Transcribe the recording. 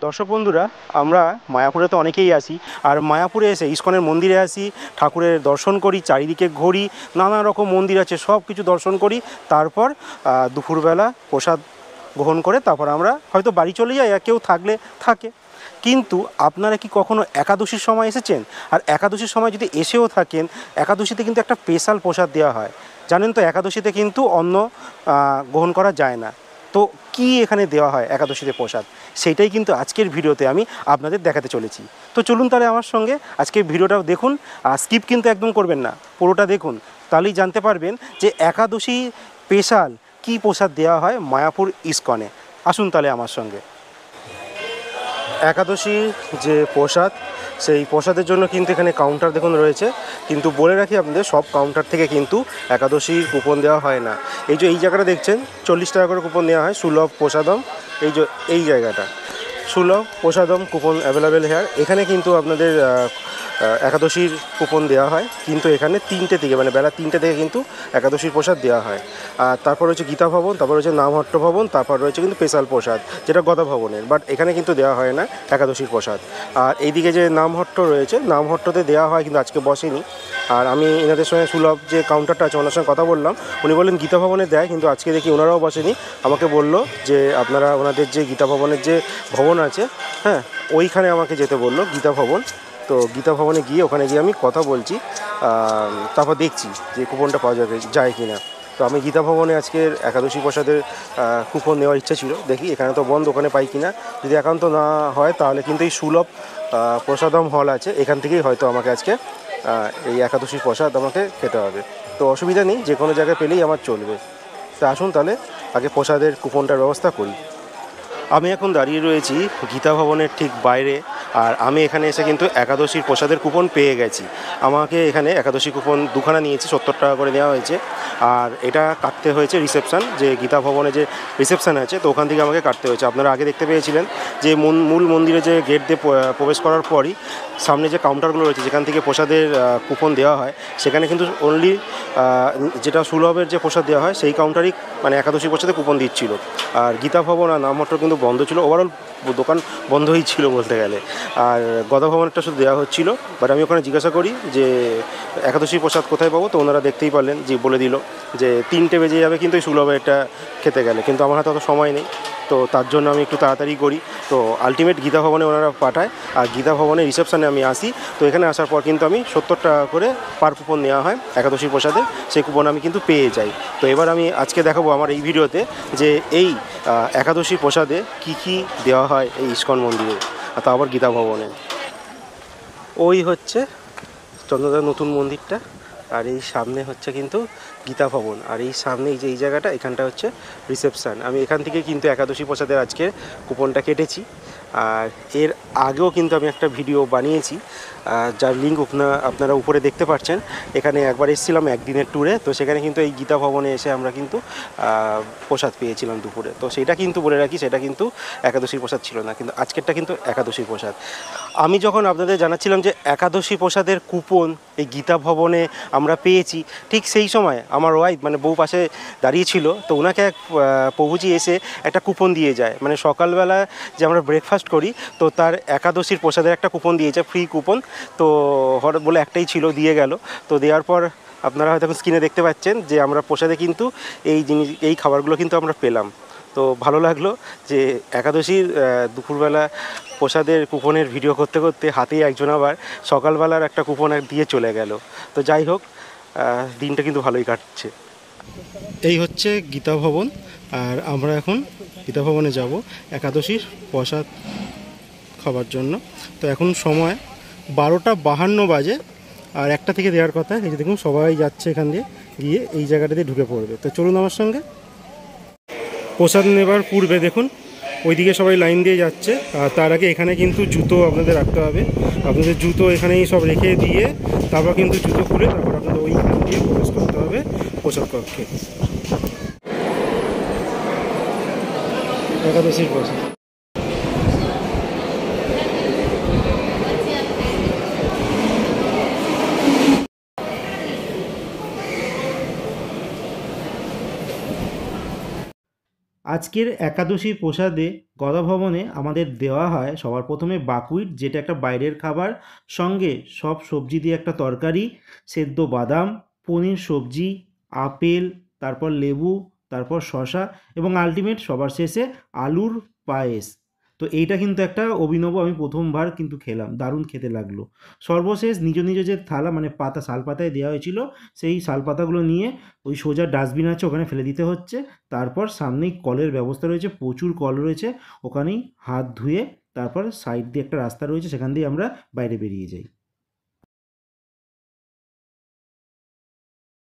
দর্শক বন্ধুরা, আমরা মায়াপুরে তো অনেকেই আসি, আর মায়াপুরে এসে ইস্কনের মন্দিরে আসি, ঠাকুরের দর্শন করি, চারিদিকে ঘুরি, নানা রকম মন্দির আছে, সব কিছু দর্শন করি। তারপর দুপুরবেলা প্রসাদ গ্রহণ করে তারপর আমরা হয়তো বাড়ি চলে যাই, আর কেউ থাকলে থাকে। কিন্তু আপনারা কি কখনো একাদশীর সময় এসেছেন? আর একাদশীর সময় যদি এসেও থাকেন, একাদশীতে কিন্তু একটা স্পেশাল প্রসাদ দেওয়া হয়। জানেন তো, একাদশীতে কিন্তু অন্ন গ্রহণ করা যায় না। তো কি এখানে দেওয়া হয় একাদশীতে প্রসাদ, সেইটাই কিন্তু আজকের ভিডিওতে আমি আপনাদের দেখাতে চলেছি। তো চলুন তাহলে আমার সঙ্গে আজকের ভিডিওটাও দেখুন, আর স্কিপ কিন্তু একদম করবেন না, পুরোটা দেখুন। তাহলেই জানতে পারবেন যে একাদশী স্পেশাল কী প্রসাদ দেওয়া হয় মায়াপুর ইস্কনে। আসুন তাহলে আমার সঙ্গে। একাদশীর যে প্রসাদ, সেই প্রসাদের জন্য কিন্তু এখানে কাউন্টার দেখুন রয়েছে। কিন্তু বলে রাখি আপনাদের, সব কাউন্টার থেকে কিন্তু একাদশীর কুপন দেওয়া হয় না। এই যে এই জায়গাটা দেখছেন, 40 টাকা করে কুপন দেওয়া হয়, সুলভ প্রসাদম। এই জায়গাটা সুলভ প্রসাদম কুপন অ্যাভেলেবেল হেয়ার। এখানে কিন্তু আপনাদের একাদশীর কুপন দেওয়া হয়, কিন্তু এখানে 3টে থেকে, মানে বেলা 3টে থেকে কিন্তু একাদশীর প্রসাদ দেওয়া হয়। আর তারপর রয়েছে গীতা ভবন, তারপর রয়েছে নামহট্ট ভবন, তারপর রয়েছে কিন্তু স্পেশাল প্রসাদ, যেটা গদা ভবনের। বাট এখানে কিন্তু দেওয়া হয় না একাদশীর প্রসাদ। আর এইদিকে যে নামহট্ট রয়েছে, নামহট্টতে দেওয়া হয়, কিন্তু আজকে বসেনি। আর আমি এনাদের সঙ্গে সুলভ যে কাউন্টারটা আছে ওনার সঙ্গে কথা বললাম, উনি বললেন গীতা ভবনে দেয়, কিন্তু আজকে দেখি ওনারাও বসেনি। আমাকে বললো যে আপনারা ওনাদের যে গীতা ভবনের যে ভবন আছে, হ্যাঁ, ওইখানে আমাকে যেতে বললো, গীতা ভবন। তো গীতা ভবনে গিয়ে ওখানে গিয়ে আমি কথা বলছি, তারপর দেখছি যে কুপনটা পাওয়া যায় কি না। তো আমি গীতা ভবনে আজকের একাদশী প্রসাদের কুপন নেওয়ার ইচ্ছা ছিল, দেখি এখানে তো বন্ধ, ওখানে পাই কি না। যদি একান্ত না হয় তাহলে কিন্তু এই সুলভ প্রসাদম হল আছে, এখান থেকেই হয়তো আমাকে আজকে এই একাদশীর প্রসাদ আমাকে খেতে হবে। তো অসুবিধা নেই, যে কোনো জায়গায় পেলেই আমার চলবে। তা আসুন তাহলে আগে প্রসাদের কুপনটার ব্যবস্থা করি। আমি এখন দাঁড়িয়ে রয়েছি গীতা ভবনের ঠিক বাইরে, আর আমি এখানে এসে কিন্তু একাদশীর প্রসাদের কুপন পেয়ে গেছি। আমাকে এখানে একাদশী কুপন দুখানা নিয়েছি, 70 টাকা করে দেওয়া হয়েছে। আর এটা কাটতে হয়েছে রিসেপশান, যে গীতা ভবনে যে রিসেপশান আছে, তো ওখান থেকে আমাকে কাটতে হয়েছে। আপনারা আগে দেখতে পেয়েছিলেন যে মূল মন্দিরে যে গেট দিয়ে প্রবেশ করার পরই সামনে যে কাউন্টারগুলো রয়েছে, যেখান থেকে প্রসাদের কুপন দেওয়া হয়, সেখানে কিন্তু অনলি যেটা সুলভের যে প্রসাদ দেওয়া হয় সেই কাউন্টারই মানে একাদশী প্রসাদে কুপন দিচ্ছিল। আর গীতা ভবন আর নামহট্ট কিন্তু বন্ধ ছিল, ওভারঅল দোকান বন্ধই ছিল বলতে গেলে। আর গদা ভবনটা শুধু দেওয়া হচ্ছিলো। বাট আমি ওখানে জিজ্ঞাসা করি যে একাদশী প্রসাদ কোথায় পাবো, তো ওনারা দেখতেই পারলেন যে বলে দিল যে 3টে বেজে যাবে কিন্তু এই সুলভে এটা খেতে গেলে, কিন্তু আমার হাতে অত সময় নেই। তো তার জন্য আমি একটু তাড়াতাড়ি করি। তো আলটিমেট গীতা ভবনে ওনারা পাঠায়, আর গীতা ভবনে রিসেপশানে আমি আসি। তো এখানে আসার পর কিন্তু আমি 70 টাকা করে পার কুপন নেওয়া হয় একাদশী প্রসাদে, সেই কুপন আমি কিন্তু পেয়ে যাই। তো এবার আমি আজকে দেখাবো আমার এই ভিডিওতে যে এই একাদশী প্রসাদে কি কি দেওয়া হয় এই ইস্কন মন্দিরে, তা আবার গীতা ভবনে। ওই হচ্ছে চন্দ্রদার নতুন মন্দিরটা, আর এই সামনে হচ্ছে কিন্তু গীতা ভবন, আর এই সামনে এই যে এই জায়গাটা, এখানটা হচ্ছে রিসেপশান। আমি এখান থেকে কিন্তু একাদশী প্রসাদের আজকে কুপনটা কেটেছি। আর এর আগেও কিন্তু আমি একটা ভিডিও বানিয়েছি, যার লিঙ্ক আপনারা উপরে দেখতে পাচ্ছেন। এখানে একবার এসেছিলাম একদিনের ট্যুরে, তো সেখানে কিন্তু এই গীতা ভবনে এসে আমরা কিন্তু প্রসাদ পেয়েছিলাম দুপুরে। তো সেটা কিন্তু বলে রাখি, সেটা কিন্তু একাদশীর প্রসাদ ছিল না, কিন্তু আজকেরটা কিন্তু একাদশীর প্রসাদ। আমি যখন আপনাদের জানাচ্ছিলাম যে একাদশী প্রসাদের কুপন এই গীতা ভবনে আমরা পেয়েছি, ঠিক সেই সময় আমার ওয়াইফ মানে বউ পাশে দাঁড়িয়েছিল। তো ওনাকে এক প্রভুজি এসে একটা কুপন দিয়ে যায়, মানে সকালবেলা যে আমরা ব্রেকফাস্ট করি, তো তার একাদশীর প্রসাদের একটা কুপন দিয়ে যায়, ফ্রি কুপন। তো হঠাৎ বলে একটাই ছিল, দিয়ে গেল। তো দেওয়ার পর আপনারা হয়তো এখন স্ক্রিনে দেখতে পাচ্ছেন যে আমরা প্রসাদে কিন্তু এই খাবারগুলো কিন্তু আমরা পেলাম। তো ভালো লাগলো যে একাদশীর দুপুরবেলা প্রসাদের কুপনের ভিডিও করতে করতে হাতেই একজন আবার সকালবেলার একটা কুপন দিয়ে চলে গেল। তো যাই হোক, দিনটা কিন্তু ভালোই কাটছে। এই হচ্ছে গীতা ভবন, আর আমরা এখন গীতা ভবনে যাব একাদশীর প্রসাদ খাবার জন্য। তো এখন সময় 12:52 বাজে, আর 1টা থেকে দেওয়ার কথা। এই যে দেখুন সবাই যাচ্ছে এখান দিয়ে, গিয়ে এই জায়গাটা দিয়ে ঢুকে পড়বে। তো চলুন আমার সঙ্গে। প্রসাদ নেবার পূর্বে দেখুন ওইদিকে সবাই লাইন দিয়ে যাচ্ছে, আর তার আগে এখানে কিন্তু জুতো আপনাদের রাখতে হবে। আপনাদের জুতো এখানেই সব রেখে দিয়ে তারপর কিন্তু জুতো খুলে তারপর আপনাদের ওইখান দিয়ে প্রবেশ করতে হবে প্রসাদ কক্ষে। একাদশীর প্রসাদ আজকের একাদশীর প্রসাদে গদাভবনে আমাদের দেওয়া হয় সবার প্রথমে বাকুইট, যেটা একটা বাইরের খাবার, সঙ্গে সব সবজি দিয়ে একটা তরকারি, সেদ্ধ বাদাম, পনির সবজি, আপেল, তারপর লেবু, তারপর শসা এবং আলটিমেট সবার শেষে আলুর পায়েস। তো এইটা কিন্তু একটা অভিনব, আমি প্রথমবার কিন্তু খেলাম, দারুণ খেতে লাগলো। সর্বশেষ নিজ নিজ যে থালা মানে পাতা, শাল পাতায় দেওয়া হয়েছিল, সেই শাল পাতাগুলো নিয়ে ওই সোজা ডাস্টবিন আছে ওখানে ফেলে দিতে হচ্ছে। তারপর সামনেই কলের ব্যবস্থা রয়েছে, প্রচুর কল রয়েছে, ওখানেই হাত ধুয়ে তারপর সাইড দিয়ে একটা রাস্তা রয়েছে, সেখান দিয়ে আমরা বাইরে বেরিয়ে যাই।